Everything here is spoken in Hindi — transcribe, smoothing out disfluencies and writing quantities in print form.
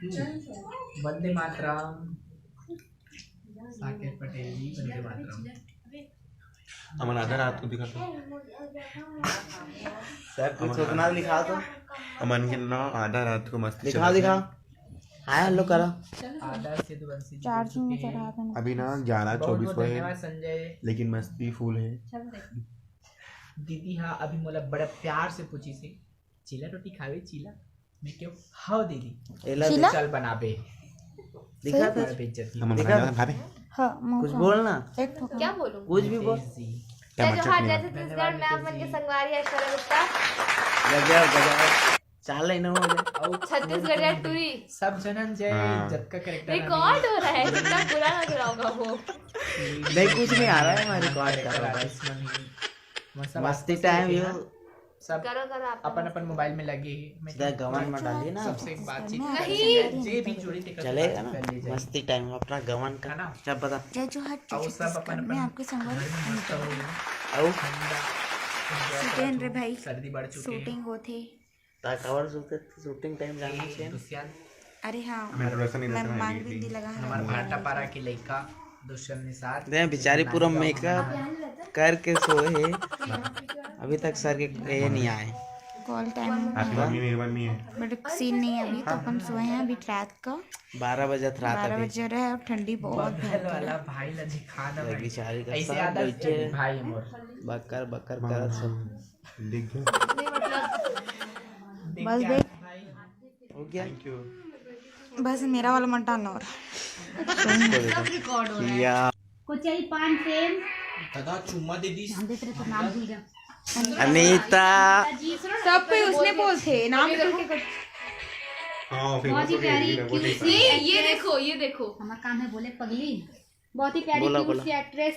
वंदे मातरम। साकेत पटेल जी वंदे मातरम। अमन आधा रात को दिखा सर कुछ सुना दिखा तो अमन के ना आधा रात को मस्त दिखा हाय हेलो करा आधा सिद्धवंशी चार्जिंग में चढ़ा था अभी ना 11:24 हुए हैं संजय लेकिन मस्ती फुल है। दीदी हाँ अभी मोला बड़ा प्यार से पूछी से चीला रोटी खावे चीला मैं क्यों हाँ दीदी चीला? चल बनाबे दिखा तो बेइज्जती अमन दिखा खाना खाबे हाँ कुछ बोलना एक ठो क्या बोलूं? तो कुछ भी बोल क्या जय मच्छर जोहार नहीं जय है। छत्तीसगढ़ में आप मन के संगवारी ऐश्वर्या गुप्ता गजब चाल ही ना हो जाए छत्तीसगढ़ या टूरी सब जनन जय हाँ। जब का करेक्टर रिकॉर्ड हो रहा है कितना बुरा लग रहा होगा वो नहीं कुछ नहीं आ रहा है हमारे रिकॉर्ड कर रहा है मस्ती टाइम यो सब करो करो आप अपन अपन मोबाइल में लगे हैं मैं सीधा गवन में डालिए ना सबसे एक बातचीत नहीं। जे भी जोड़ी टिकट चलेगा ना कर ली जाए। मस्ती टाइम अपना गवन है का ना? सब बता जय जोहार और सब अपन मैं आपके संग घर में मस्त हो गए। आओ ठंडा सुटेन रे भाई सर्दी बढ़ चुकी है शूटिंग होते ता कवर शूटिंग टाइम जाना चाहिए दुष्यंत अरे हाँ मैं तो वैसा नहीं मैं रहता मांग बिंदी लगा हमारा भाटा पारा की लड़का दुष्यंत ने साथ दे बेचारी पूरा मेकअप करके सोए है अभी तक सर के ये नहीं आए कॉल टाइम आपकी मम्मी मेरी मम्मी है। बट सीन नहीं है अभी तो अपन सोए हैं अभी रात का 12 बजे रात 12 अभी बजे रहे और ठंडी बहुत बगल वाला भाई लजी खाना भाई बेचारी का ऐसे सब आदत बैठे भाई मोर बकर बकर कर सुन दिख गया बस बे हो गया थैंक यू। बस मेरा वाला मन डालना और या को चाहिए 5 सेम दादा चुम्मा दे दी हम देते रहे तो नाम भूल जा अनीता सब पे उसने बोलते नाम हाँ बहुत ही प्यारी क्यूट सी ये देखो हमारा काम है बोले पगली बहुत ही प्यारी बोला, क्यूट बोला। सी एक्ट्रेस